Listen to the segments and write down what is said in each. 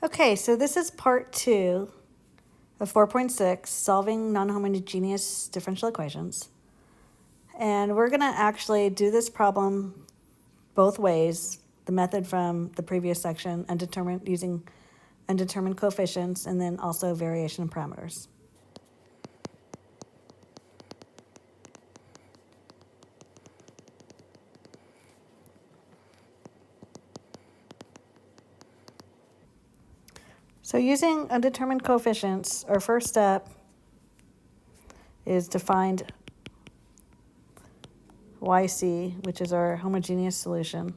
Okay, so this is part 2 of 4.6, solving non-homogeneous differential equations. And we're going to actually do this problem both ways, the method from the previous section, using undetermined coefficients, and then also variation in parameters. So using undetermined coefficients, our first step is to find YC, which is our homogeneous solution.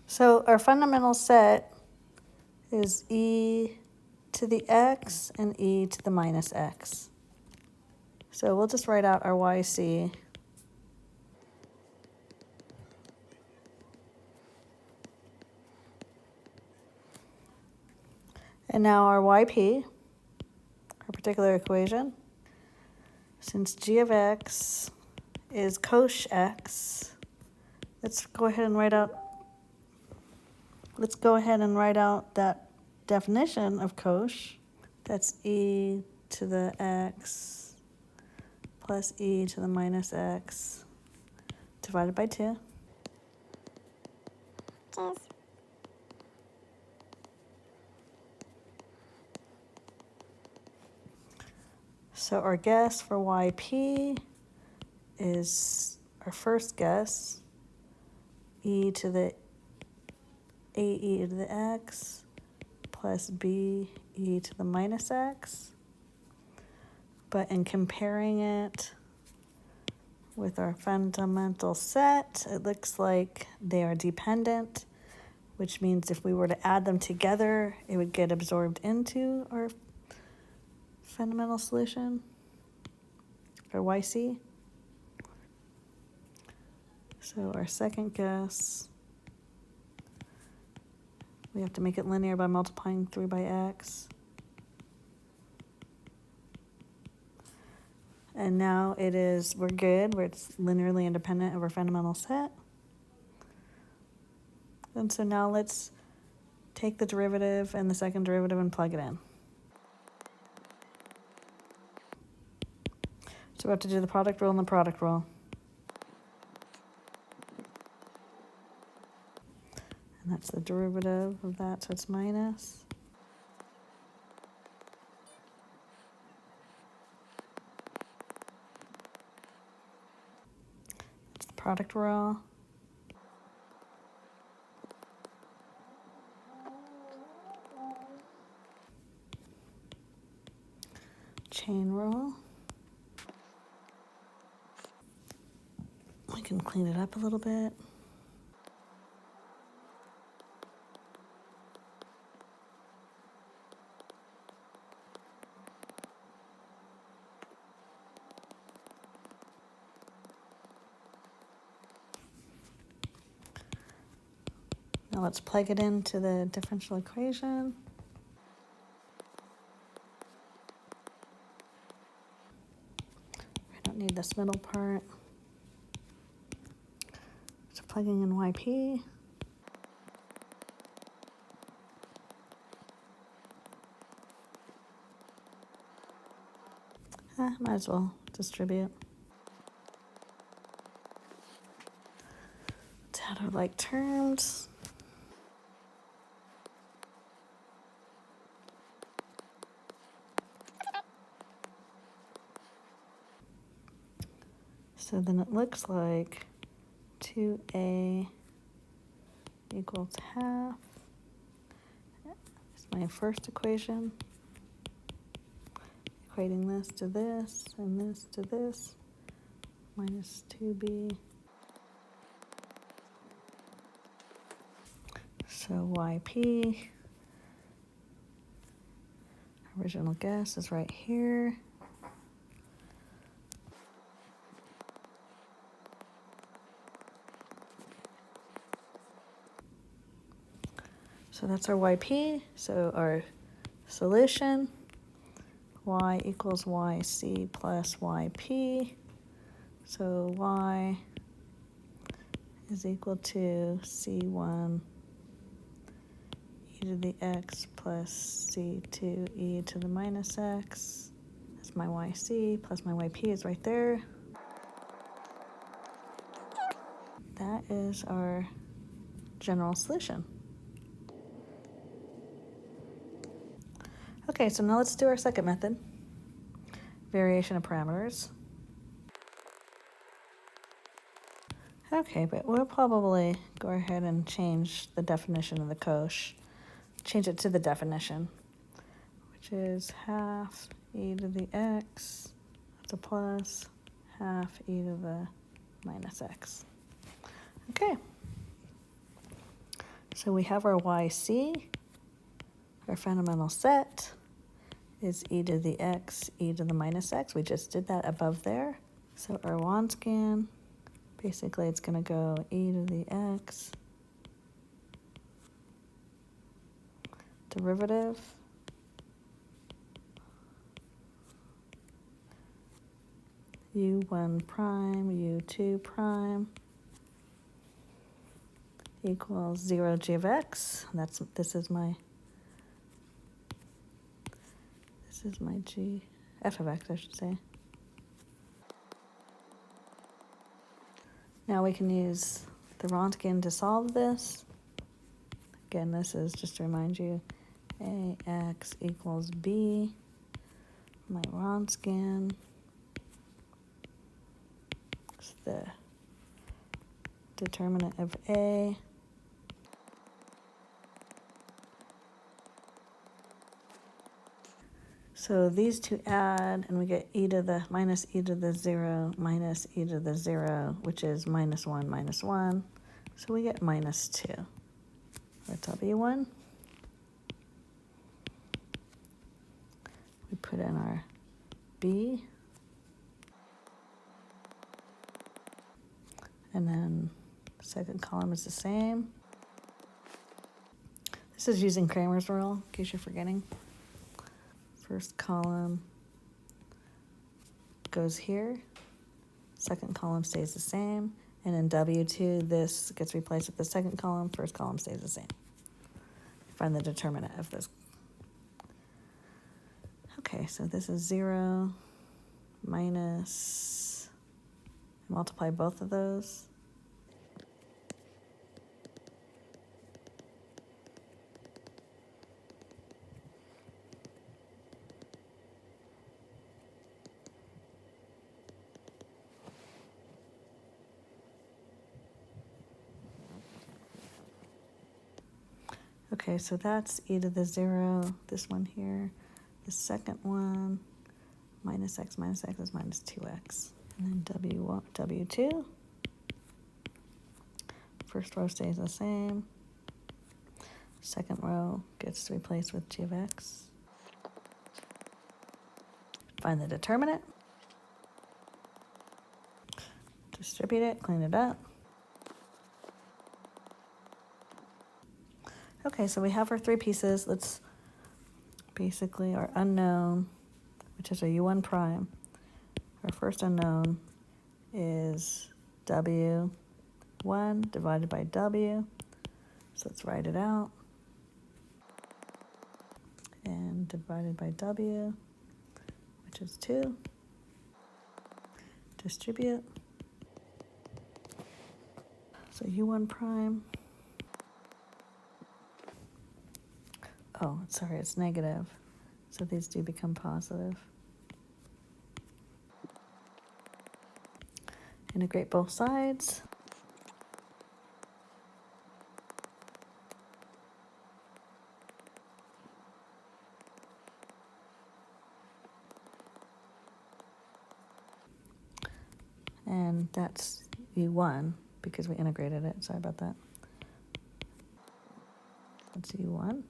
So our fundamental set is e to the x and e to the minus x. So we'll just write out our YC. And now our YP, our particular equation, since g of x is cosh x, let's go ahead and write out that definition of cosh. That's e to the x plus e to the minus x divided by 2. So our guess for YP is our first guess, e to the ae to the x plus b e to the minus x. But in comparing it with our fundamental set, it looks like they are dependent, which means if we were to add them together, it would get absorbed into our fundamental solution, or YC. So our second guess, we have to make it linear by multiplying 3 by x. And now we're good, where it's linearly independent of our fundamental set. And so now let's take the derivative and the second derivative and plug it in. So we have to do the product rule and the product rule. And that's the derivative of that, so it's minus. That's the product rule. Chain rule. We can clean it up a little bit. Now let's plug it into the differential equation. We don't need this middle part. So plugging in YP. Might as well distribute. To add our like terms. So then it looks like 2a equals half. It's my first equation. Equating this to this and this to this, minus 2b. So YP, original guess is right here. So that's our YP. So our solution, Y equals YC plus YP. So Y is equal to C1 e to the x plus C2 e to the minus x. That's my YC plus my YP is right there. That is our general solution. Okay, so now let's do our second method, variation of parameters. Okay, but we'll probably go ahead and change the definition of the cosh. Change it to the definition, which is half e to the x, that's a plus, half e to the minus x. Okay, so we have our YC, our fundamental set is e to the x, e to the minus x. We just did that above there. So our Wonscan, basically it's going to go e to the x, derivative, u1 prime, u2 prime, equals 0 g of x. This is my g, f of x, I should say. Now we can use the Wronskian to solve this. Again, this is just to remind you, ax equals b, my Wronskian is the determinant of a. So these two add, and we get e to the minus e to the 0 minus e to the 0, which is minus 1 minus 1. So we get minus 2. Or W1. We put in our B. And then the second column is the same. This is using Cramer's rule, in case you're forgetting. First column goes here. Second column stays the same. And in W2, this gets replaced with the second column. First column stays the same. Find the determinant of this. Okay, so this is 0 minus, multiply both of those. Okay, so that's e to the 0, this one here. The second one, minus x is minus 2x. And then W2. First row stays the same. Second row gets replaced with g of x. Find the determinant. Distribute it, clean it up. Okay, so we have our three pieces. Let's basically our unknown, which is our u1 prime. Our first unknown is w1 divided by w. So let's write it out. And divided by w, which is 2. Distribute. So u1 prime. Oh, sorry, it's negative. So these do become positive. Integrate both sides. And that's u1 because we integrated it. Sorry about that. That's u1.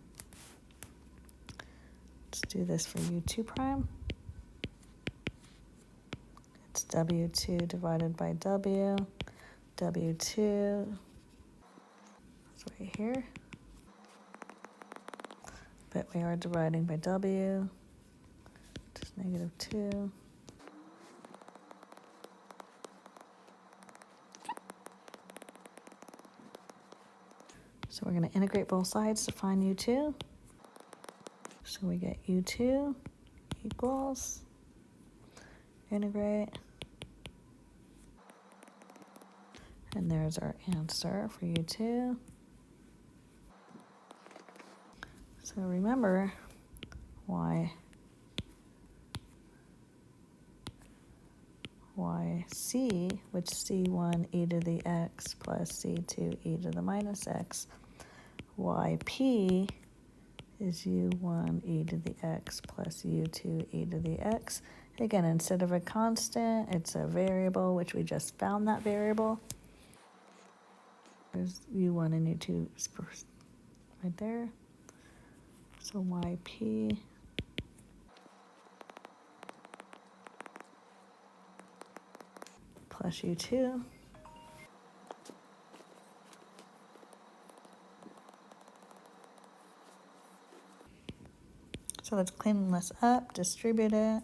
Let's do this for u2 prime. It's w2 divided by w. W2 is right here. but we are dividing by w, which is -2. So we're going to integrate both sides to find u2. So we get u2 equals, integrate, and there's our answer for u2. So remember yc, which c1 e to the x plus c2 e to the minus x, yp is u1 e to the x plus u2 e to the x. Again, instead of a constant, it's a variable, which we just found that variable. There's u1 and u2 right there. So yp plus u2 so let's clean this up, distribute it.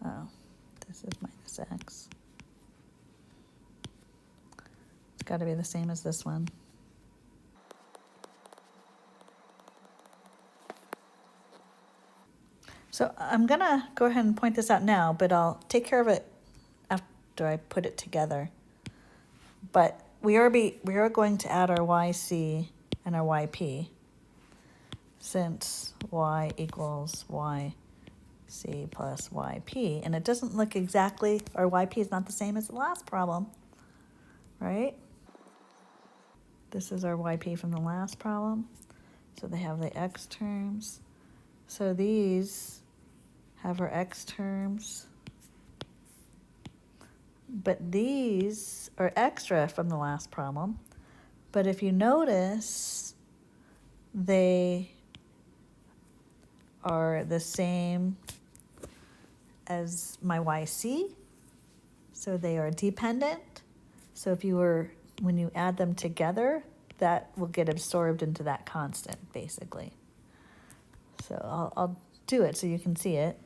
Oh, this is minus x. It's got to be the same as this one. So I'm going to go ahead and point this out now, but I'll take care of it after I put it together. But we are going to add our yc and our yp, since y equals yc plus yp. And it doesn't look exactly, our yp is not the same as the last problem, right? This is our yp from the last problem. So they have the x terms. So these have our x terms, but these are extra from the last problem. But if you notice, they are the same as my yc, so they are dependent. So if when you add them together, that will get absorbed into that constant, basically. So I'll do it so you can see it.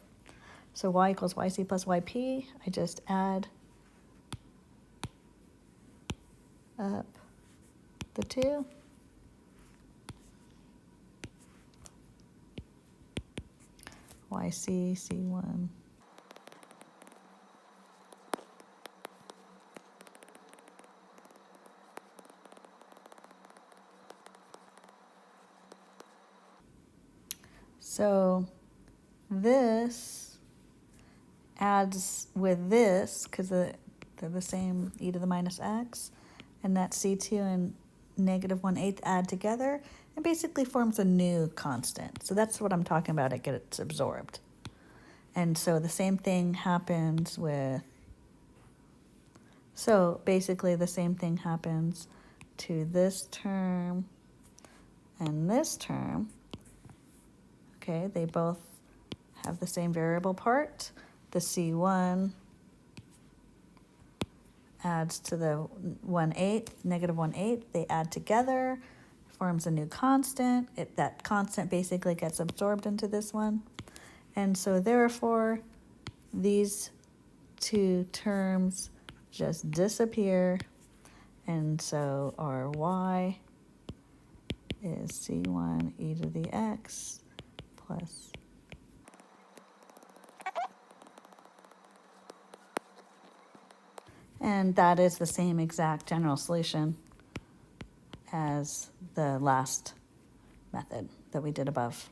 So y equals yc plus yp, I just add up the two. yc, c1. So this adds with this, because they're the same e to the minus x, and that c2 and -1/8 add together and basically forms a new constant. So that's what I'm talking about, it gets absorbed. And so the same thing happens with, so basically the same thing happens to this term and this term. Okay, they both have the same variable part. The c1 adds to the 1/8, -1/8. They add together, forms a new constant. That constant basically gets absorbed into this one. And so therefore, these two terms just disappear. And so our y is c1 e to the x plus and that is the same exact general solution as the last method that we did above.